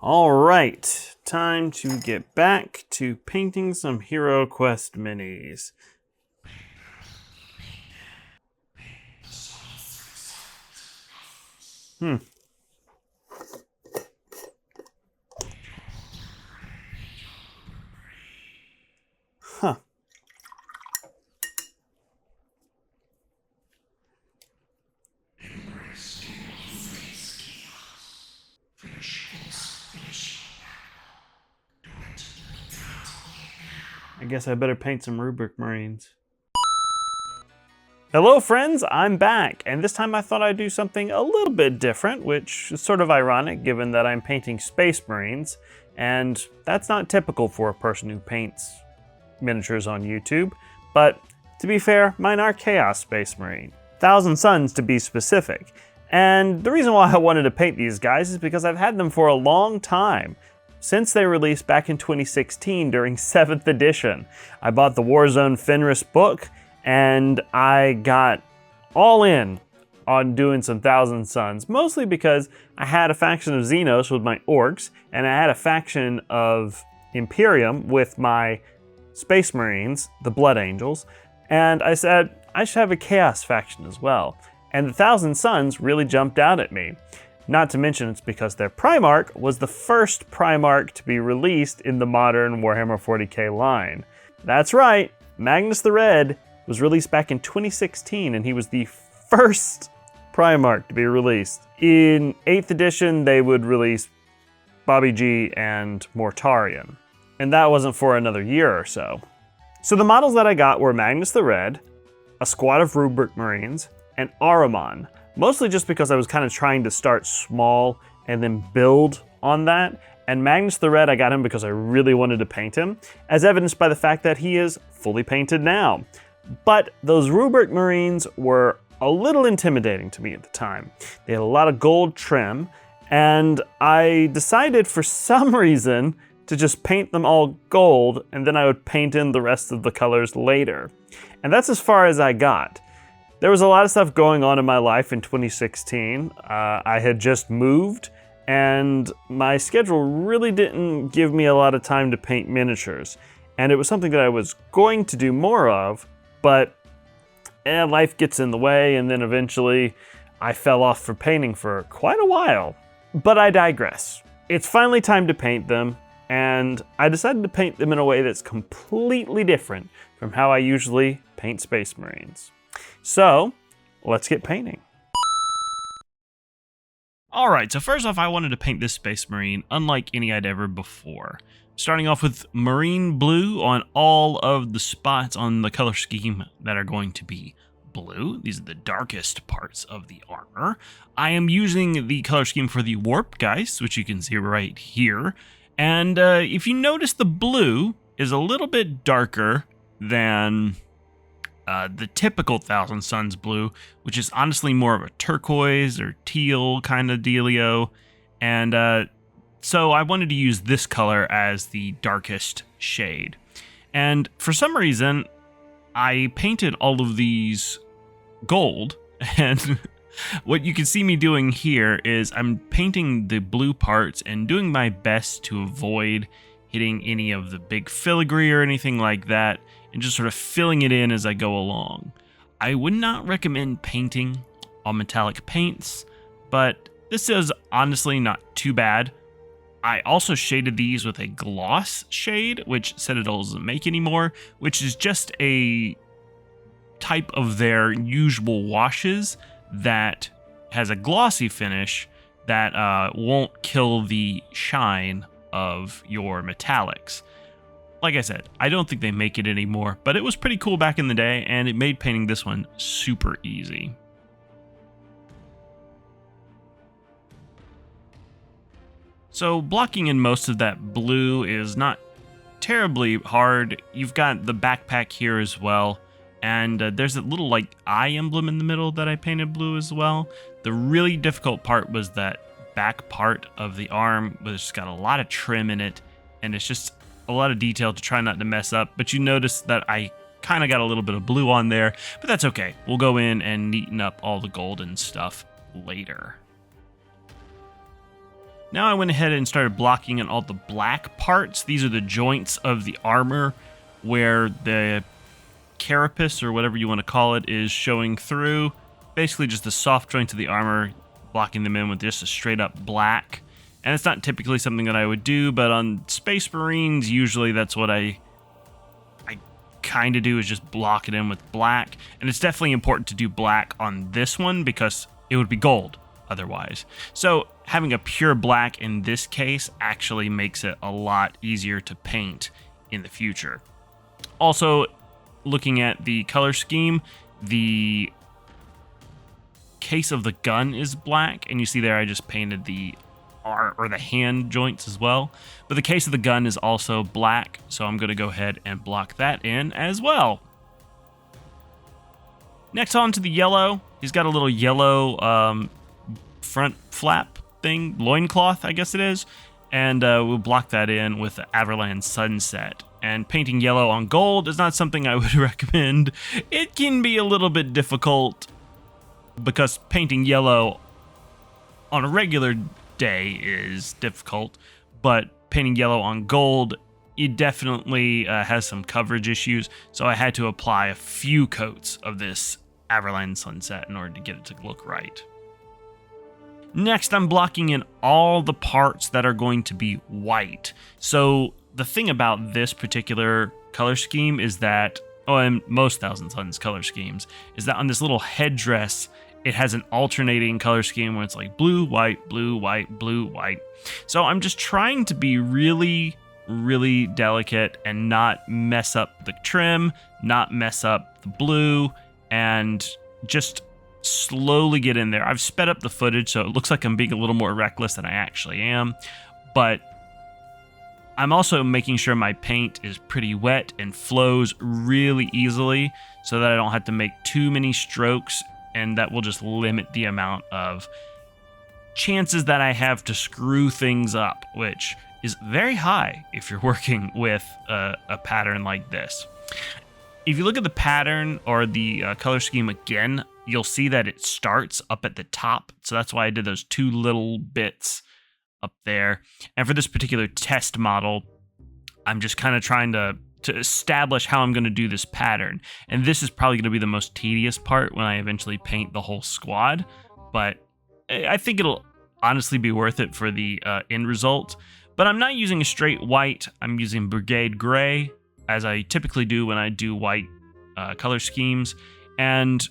All right, time to get back to painting some Hero Quest minis. Huh. I guess I better paint some Rubric Marines. Hello friends, I'm back, and this time I thought I'd do something a little bit different, which is sort of ironic given that I'm painting Space Marines, and that's not typical for a person who paints miniatures on YouTube, but to be fair, mine are Chaos Space Marine. Thousand Sons to be specific. And the reason why I wanted to paint these guys is because I've had them for a long time. Since they released back in 2016 during 7th edition. I bought the Warzone Fenris book and I got all in on doing some Thousand Sons, mostly because I had a faction of Xenos with my orcs and I had a faction of Imperium with my Space Marines, the Blood Angels, and I said I should have a Chaos faction as well. And the Thousand Sons really jumped out at me. Not to mention it's because their Primarch was the first Primarch to be released in the modern Warhammer 40k line. That's right, Magnus the Red was released back in 2016 and he was the first Primarch to be released. In 8th edition they would release Bobby G and Mortarion. And that wasn't for another year or so. So the models that I got were Magnus the Red, a squad of Rubric Marines, and Ahriman. Mostly just because I was kind of trying to start small and then build on that. And Magnus the Red, I got him because I really wanted to paint him, as evidenced by the fact that he is fully painted now. But those Rubric Marines were a little intimidating to me at the time. They had a lot of gold trim, and I decided for some reason to just paint them all gold, and then I would paint in the rest of the colors later. And that's as far as I got. There was a lot of stuff going on in my life in 2016. I had just moved and my schedule really didn't give me a lot of time to paint miniatures. And it was something that I was going to do more of, but life gets in the way and then eventually I fell off for painting for quite a while. But I digress. It's finally time to paint them and I decided to paint them in a way that's completely different from how I usually paint Space Marines. So, let's get painting. Alright, so first off I wanted to paint this Space Marine unlike any I'd ever before. Starting off with marine blue on all of the spots on the color scheme that are going to be blue. These are the darkest parts of the armor. I am using the color scheme for the Warp Gheists, which you can see right here. And if you notice, the blue is a little bit darker than the typical Thousand Sons blue, which is honestly more of a turquoise or teal kind of dealio. And so I wanted to use this color as the darkest shade. And for some reason, I painted all of these gold. And what you can see me doing here is I'm painting the blue parts and doing my best to avoid hitting any of the big filigree or anything like that, and just sort of filling it in as I go along. I would not recommend painting on metallic paints, but this is honestly not too bad. I also shaded these with a gloss shade, which Citadel doesn't make anymore, which is just a type of their usual washes that has a glossy finish that won't kill the shine of your metallics. Like I said, I don't think they make it anymore, but it was pretty cool back in the day, and it made painting this one super easy. So blocking in most of that blue is not terribly hard. You've got the backpack here as well, and there's a little like eye emblem in the middle that I painted blue as well. The really difficult part was that back part of the arm, which has got a lot of trim in it, and it's just a lot of detail to try not to mess up. But you notice that I kind of got a little bit of blue on there, but that's okay. We'll go in and neaten up all the golden stuff later. Now I went ahead and started blocking in all the black parts. These are the joints of the armor where the carapace, or whatever you want to call it, is showing through. Basically just the soft joints of the armor, blocking them in with just a straight up black. And it's not typically something that I would do, but on Space Marines, usually that's what I kind of do, is just block it in with black. And it's definitely important to do black on this one because it would be gold otherwise. So having a pure black in this case actually makes it a lot easier to paint in the future. Also, looking at the color scheme, the case of the gun is black, and you see there I just painted the the hand joints as well, but the case of the gun is also black, so I'm going to go ahead and block that in as well. Next, on to the yellow. He's got a little yellow front flap thing, loincloth I guess it is, and we'll block that in with the Averland Sunset. And painting yellow on gold is not something I would recommend. It can be a little bit difficult because painting yellow on a regular day is difficult, but painting yellow on gold, it definitely has some coverage issues, so I had to apply a few coats of this Averland Sunset in order to get it to look right. Next, I'm blocking in all the parts that are going to be white. So the thing about this particular color scheme is that, and most Thousand Sons color schemes, is that on this little headdress, it has an alternating color scheme where it's like blue, white, blue, white, blue, white. So I'm just trying to be really, really delicate and not mess up the trim, not mess up the blue, and just slowly get in there. I've sped up the footage, so it looks like I'm being a little more reckless than I actually am, but I'm also making sure my paint is pretty wet and flows really easily so that I don't have to make too many strokes, and that will just limit the amount of chances that I have to screw things up, which is very high if you're working with a pattern like this. If you look at the pattern or the color scheme again, you'll see that it starts up at the top, so that's why I did those two little bits up there. And for this particular test model, I'm just kind of trying to establish how I'm going to do this pattern. And this is probably going to be the most tedious part when I eventually paint the whole squad, but I think it'll honestly be worth it for the end result. But I'm not using a straight white, I'm using Brigade Gray, as I typically do when I do white color schemes, and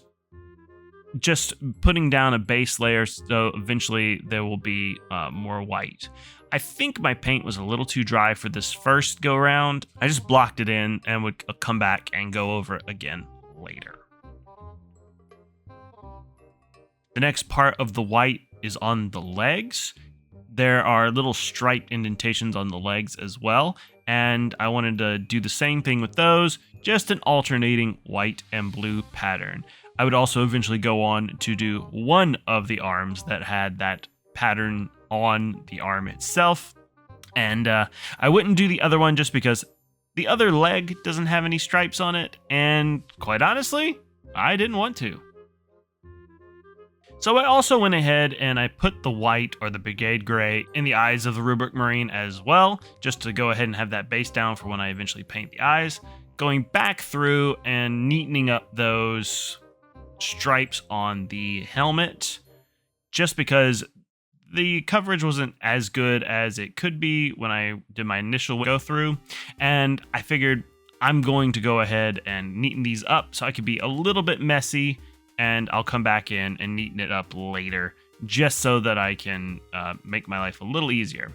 just putting down a base layer so eventually there will be more white. I think my paint was a little too dry for this first go round. I just blocked it in and would come back and go over it again later. The next part of the white is on the legs. There are little striped indentations on the legs as well, and I wanted to do the same thing with those, just an alternating white and blue pattern. I would also eventually go on to do one of the arms that had that pattern on the arm itself, and I wouldn't do the other one just because the other leg doesn't have any stripes on it, and quite honestly, I didn't want to. So I also went ahead and I put the white or the Brigade Gray in the eyes of the Rubric Marine as well, just to go ahead and have that base down for when I eventually paint the eyes. Going back through and neatening up those stripes on the helmet, just because the coverage wasn't as good as it could be when I did my initial go through, and I figured I'm going to go ahead and neaten these up so I could be a little bit messy, and I'll come back in and neaten it up later just so that I can make my life a little easier.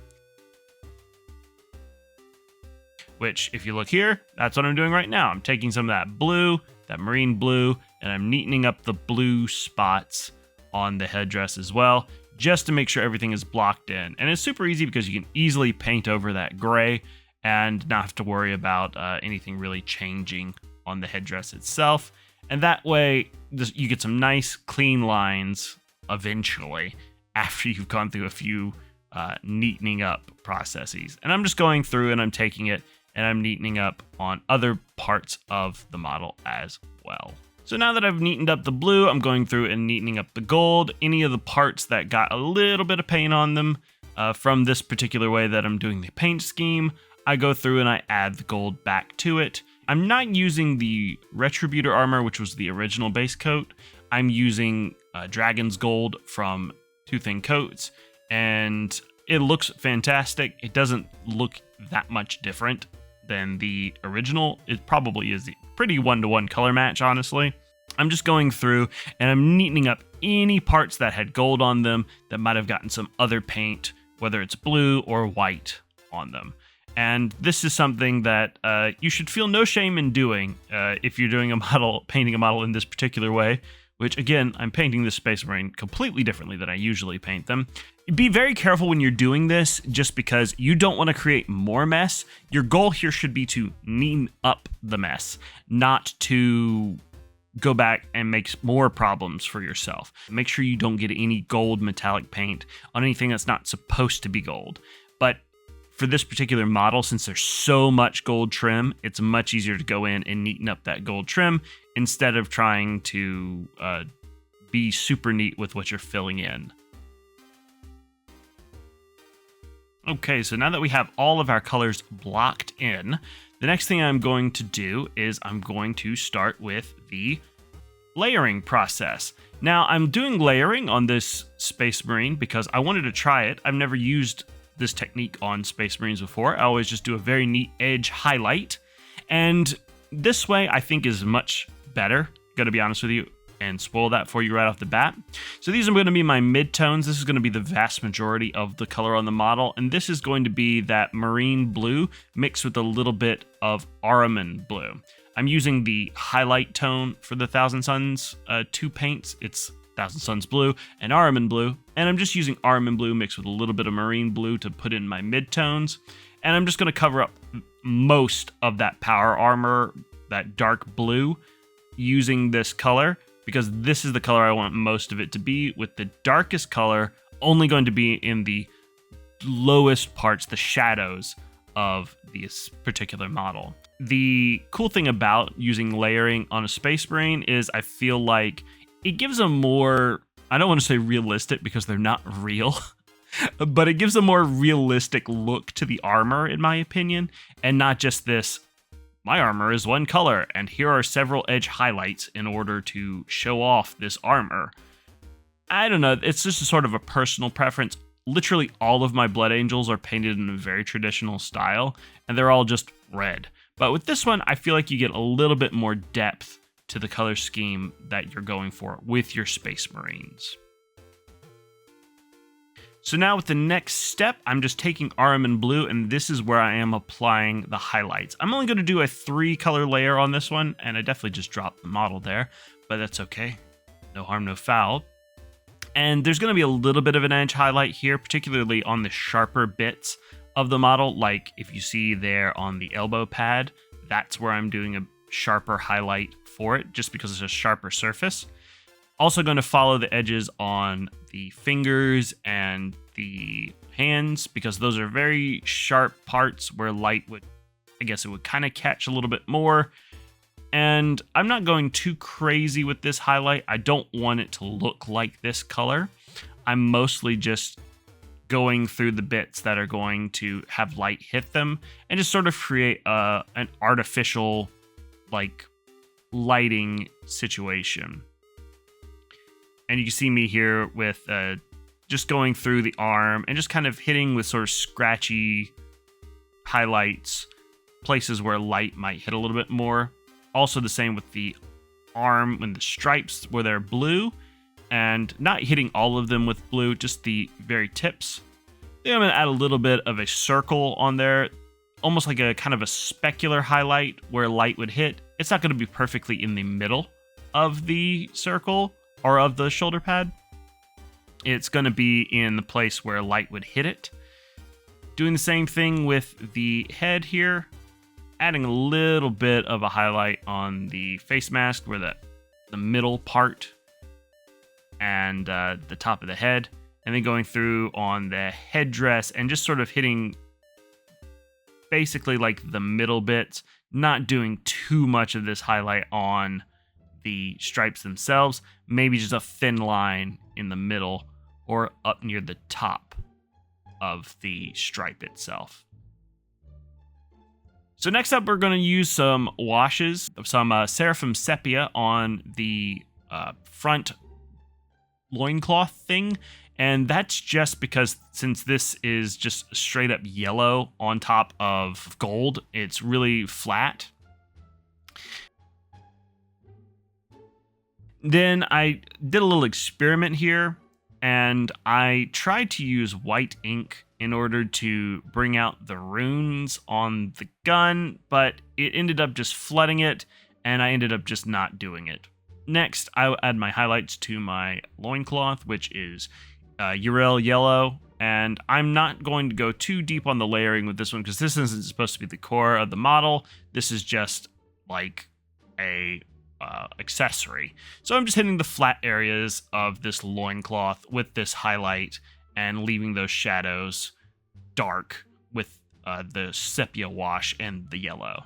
Which, if you look here, that's what I'm doing right now. I'm taking some of that blue, that marine blue, and I'm neatening up the blue spots on the headdress as well, just to make sure everything is blocked in. And it's super easy because you can easily paint over that gray and not have to worry about anything really changing on the headdress itself. And that way, you get some nice, clean lines eventually after you've gone through a few neatening up processes. And I'm just going through and I'm taking it and I'm neatening up on other parts of the model as well. So now that I've neatened up the blue, I'm going through and neatening up the gold. Any of the parts that got a little bit of paint on them, From this particular way that I'm doing the paint scheme, I go through and I add the gold back to it. I'm not using the Retributor armor, which was the original base coat. I'm using Dragon's Gold from Two Thin Coats, and it looks fantastic. It doesn't look that much different than the original. It probably is a pretty one-to-one color match, honestly. I'm just going through and I'm neatening up any parts that had gold on them that might have gotten some other paint, whether it's blue or white on them. And this is something that you should feel no shame in doing if you're doing a model, painting a model in this particular way, which again, I'm painting this Space Marine completely differently than I usually paint them. Be very careful when you're doing this, just because you don't want to create more mess. Your goal here should be to neaten up the mess, not to go back and make more problems for yourself. Make sure you don't get any gold metallic paint on anything that's not supposed to be gold. But for this particular model, since there's so much gold trim, it's much easier to go in and neaten up that gold trim instead of trying to be super neat with what you're filling in. Okay, so now that we have all of our colors blocked in, the next thing I'm going to do is I'm going to start with the layering process. Now, I'm doing layering on this Space Marine because I wanted to try it. I've never used this technique on Space Marines before. I always just do a very neat edge highlight, and this way I think is much better, gotta be honest with you, and spoil that for you right off the bat. So these are going to be my midtones. This is going to be the vast majority of the color on the model, and this is going to be that marine blue mixed with a little bit of Ahriman blue. I'm using the highlight tone for the Thousand Sons 2 paints. It's Thousand Sons blue and Ahriman blue, and I'm just using Ahriman blue mixed with a little bit of marine blue to put in my midtones, and I'm just going to cover up most of that power armor, that dark blue, using this color, because this is the color I want most of it to be, with the darkest color only going to be in the lowest parts, the shadows of this particular model. The cool thing about using layering on a Space Marine is I feel like it gives a more, I don't want to say realistic because they're not real, but it gives a more realistic look to the armor, in my opinion, and not just this, my armor is one color, and here are several edge highlights in order to show off this armor. I don't know, it's just a sort of a personal preference. Literally all of my Blood Angels are painted in a very traditional style, and they're all just red. But with this one, I feel like you get a little bit more depth to the color scheme that you're going for with your Space Marines. So now with the next step, I'm just taking Ahriman blue, and this is where I am applying the highlights. I'm only going to do a 3-color layer on this one, and I definitely just dropped the model there, but that's okay. No harm, no foul. And there's going to be a little bit of an edge highlight here, particularly on the sharper bits of the model. Like if you see there on the elbow pad, that's where I'm doing a sharper highlight for it, just because it's a sharper surface. Also going to follow the edges on the fingers and the hands, because those are very sharp parts where light would, I guess it would kind of catch a little bit more. And I'm not going too crazy with this highlight. I don't want it to look like this color. I'm mostly just going through the bits that are going to have light hit them and just sort of create an artificial like lighting situation. And you can see me here with just going through the arm and just kind of hitting with sort of scratchy highlights, places where light might hit a little bit more. Also the same with the arm and the stripes where they're blue, and not hitting all of them with blue, just the very tips. Then I'm going to add a little bit of a circle on there, almost like a kind of a specular highlight where light would hit. It's not going to be perfectly in the middle of the circle or of the shoulder pad. It's going to be in the place where light would hit it. Doing the same thing with the head here, adding a little bit of a highlight on the face mask where the middle part and the top of the head, and then going through on the headdress and just sort of hitting basically like the middle bits, not doing too much of this highlight on the stripes themselves, maybe just a thin line in the middle or up near the top of the stripe itself. So next up, we're going to use some washes of some Seraphim Sepia on the front loincloth thing. And that's just because since this is just straight up yellow on top of gold, it's really flat. Then I did a little experiment here, and I tried to use white ink in order to bring out the runes on the gun, but it ended up just flooding it, and I ended up just not doing it. Next, I'll add my highlights to my loincloth, which is Uriel yellow, and I'm not going to go too deep on the layering with this one because this isn't supposed to be the core of the model. This is just like a accessory. So I'm just hitting the flat areas of this loincloth with this highlight and leaving those shadows dark with the sepia wash and the yellow.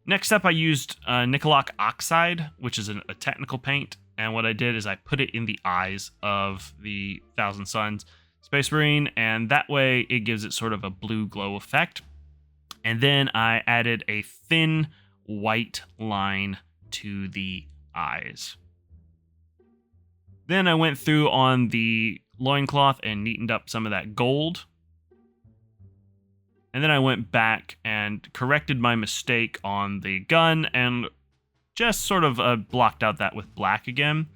Next up, I used Nicoloc Oxide, which is a technical paint, and what I did is I put it in the eyes of the Thousand Sons Space Marine, and that way it gives it sort of a blue glow effect. And then I added a thin white line to the eyes. Then I went through on the loincloth and neatened up some of that gold. And then I went back and corrected my mistake on the gun and just sort of blocked out that with black again.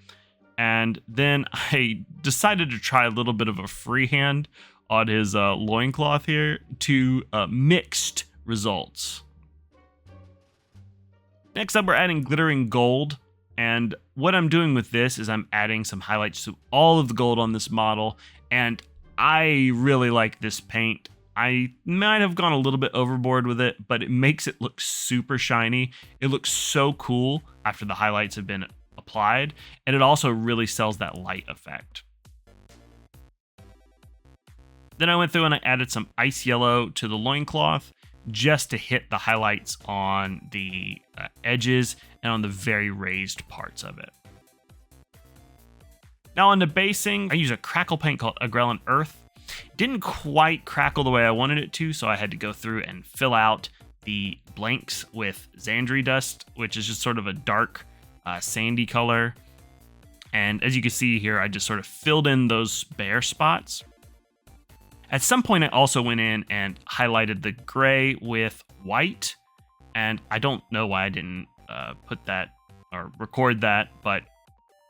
And then I decided to try a little bit of a freehand on his loincloth here to mixed results. Next up, we're adding glittering gold. And what I'm doing with this is I'm adding some highlights to all of the gold on this model. And I really like this paint. I might have gone a little bit overboard with it, but it makes it look super shiny. It looks so cool after the highlights have been applied. And it also really sells that light effect. Then I went through and I added some ice yellow to the loincloth just to hit the highlights on the edges and on the very raised parts of it. Now on the basing, I use a crackle paint called Agrellan Earth. Didn't quite crackle the way I wanted it to, so I had to go through and fill out the blanks with Xandri dust, which is just sort of a dark sandy color. And as you can see here, I just sort of filled in those bare spots. At some point, I also went in and highlighted the gray with white, and I don't know why I didn't put that or record that, but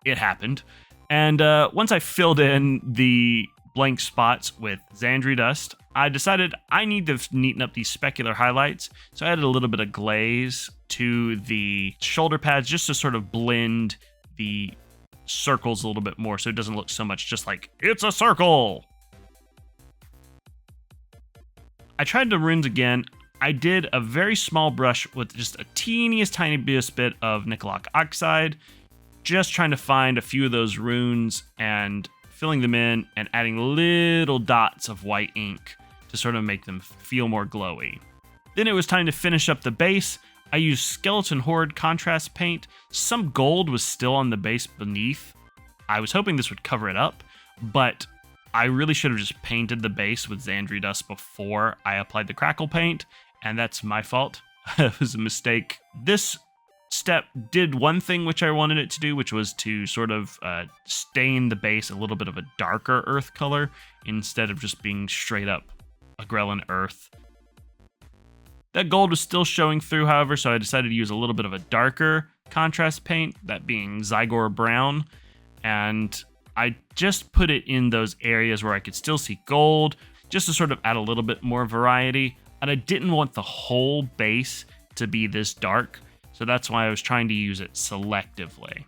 it happened. And once I filled in the blank spots with Xandri dust, I decided I need to neaten up these specular highlights, so I added a little bit of glaze to the shoulder pads just to sort of blend the circles a little bit more so it doesn't look so much just like, it's a circle! I tried the runes again. I did a very small brush with just a teeniest tiny bit of Nicoloc Oxide, just trying to find a few of those runes and filling them in and adding little dots of white ink to sort of make them feel more glowy. Then it was time to finish up the base. I used Skeleton Horde contrast paint. Some gold was still on the base beneath. I was hoping this would cover it up, but I really should have just painted the base with Xandri dust before I applied the crackle paint, and that's my fault. It was a mistake. This step did one thing which I wanted it to do, which was to sort of stain the base a little bit of a darker earth color instead of just being straight up Agrellan Earth. That gold was still showing through, however, so I decided to use a little bit of a darker contrast paint, that being Zygor Brown, and I just put it in those areas where I could still see gold, just to sort of add a little bit more variety. And I didn't want the whole base to be this dark, so that's why I was trying to use it selectively.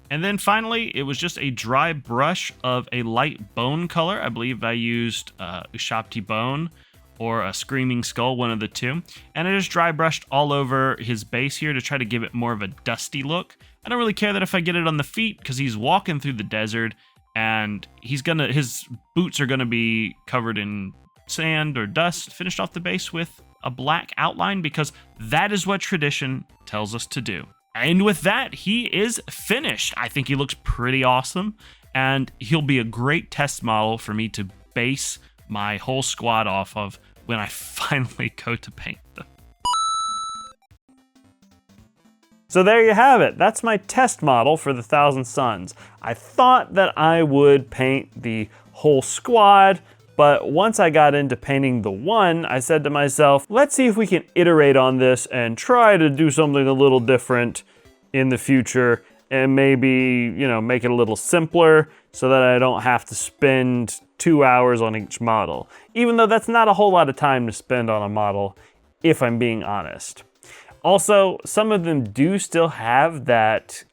And then finally, it was just a dry brush of a light bone color. I believe I used Ushabti Bone or a Screaming Skull, one of the two. And I just dry brushed all over his base here to try to give it more of a dusty look. I don't really care that if I get it on the feet because he's walking through the desert and his boots are gonna be covered in sand or dust, finished off the base with a black outline because that is what tradition tells us to do. And with that, he is finished. I think he looks pretty awesome, and he'll be a great test model for me to base my whole squad off of when I finally go to paint them. So there you have it. That's my test model for the Thousand Sons. I thought that I would paint the whole squad, but once I got into painting the one, I said to myself, let's see if we can iterate on this and try to do something a little different in the future and maybe, you know, make it a little simpler so that I don't have to spend 2 hours on each model. Even though that's not a whole lot of time to spend on a model, if I'm being honest. Also, some of them do still have that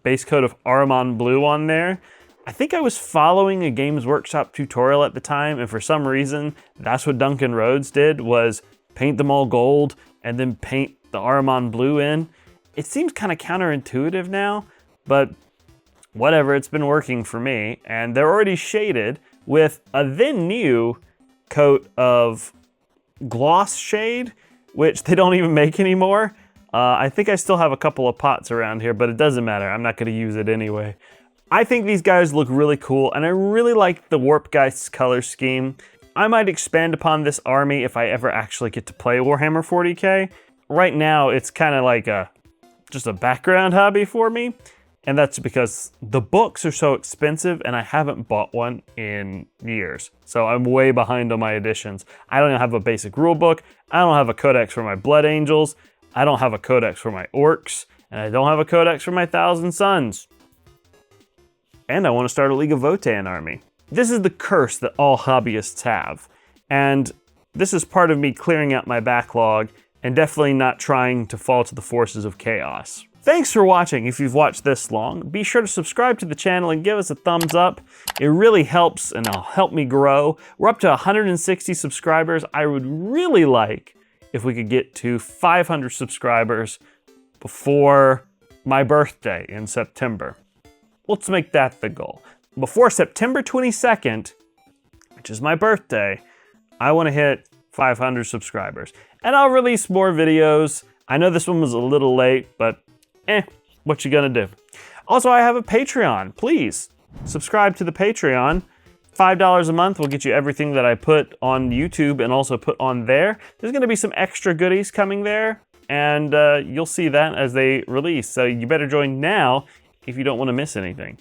base coat of Ahriman blue on there. I think I was following a Games Workshop tutorial at the time, and for some reason, that's what Duncan Rhodes did, was paint them all gold and then paint the Ahriman blue in. It seems kind of counterintuitive now, but whatever, it's been working for me. And they're already shaded with a then new coat of gloss shade, which they don't even make anymore. I think I still have a couple of pots around here, but it doesn't matter. I'm not gonna use it anyway. I think these guys look really cool, and I really like the Warp Gheists color scheme. I might expand upon this army if I ever actually get to play Warhammer 40k. Right now, it's kind of like just a background hobby for me, and that's because the books are so expensive, and I haven't bought one in years. So I'm way behind on my editions. I don't have a basic rule book. I don't have a codex for my Blood Angels. I don't have a codex for my Orcs, and I don't have a codex for my Thousand Sons. And I want to start a League of Votann army. This is the curse that all hobbyists have, and this is part of me clearing out my backlog and definitely not trying to fall to the forces of chaos. Thanks for watching. If you've watched this long, be sure to subscribe to the channel and give us a thumbs up. It really helps and it'll help me grow. We're up to 160 subscribers. I would really like if we could get to 500 subscribers before my birthday in September. Let's make that the goal. Before September 22nd, which is my birthday, I want to hit 500 subscribers. And I'll release more videos. I know this one was a little late, but what you gonna do? Also, I have a Patreon. Please subscribe to the Patreon. $5 a month will get you everything that I put on YouTube and also put on there. There's gonna be some extra goodies coming there, and you'll see that as they release. So you better join now if you don't wanna miss anything.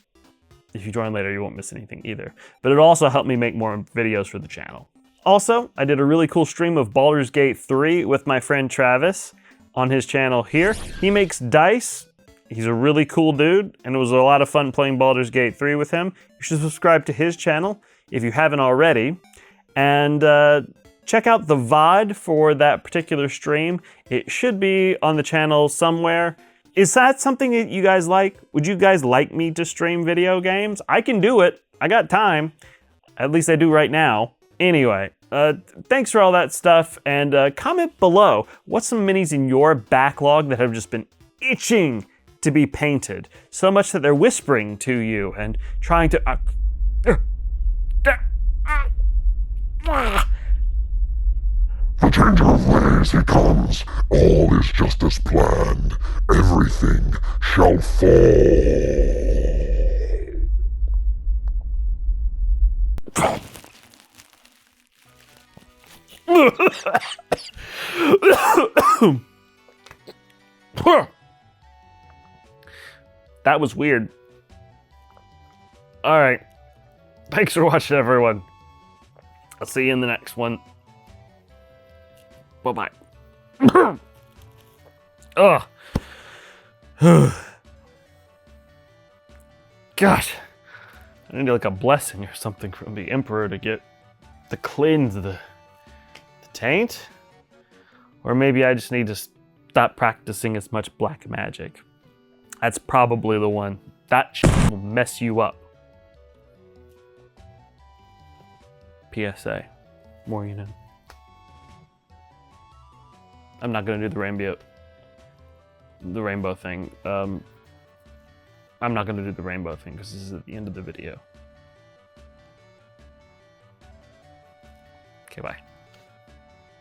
If you join later, you won't miss anything either. But it'll also help me make more videos for the channel. Also, I did a really cool stream of Baldur's Gate 3 with my friend Travis on his channel here. He makes dice. He's a really cool dude, and it was a lot of fun playing Baldur's Gate 3 with him. You should subscribe to his channel if you haven't already. And check out the VOD for that particular stream. It should be on the channel somewhere. Is that something that you guys like? Would you guys like me to stream video games? I can do it. I got time. At least I do right now. Anyway, thanks for all that stuff, and comment below what's some minis in your backlog that have just been itching to be painted, so much that they're whispering to you and trying to... The changer of ways he comes, all is just as planned, everything shall fall. That was weird. All right. Thanks for watching, everyone. I'll see you in the next one. Bye-bye. Ugh. Gosh. I need like a blessing or something from the Emperor to cleanse the taint. Or maybe I just need to stop practicing as much black magic. That's probably the one. That will mess you up. PSA. More you know. I'm not gonna do the rainbow thing. I'm not gonna do the rainbow thing because this is at the end of the video. Okay, bye.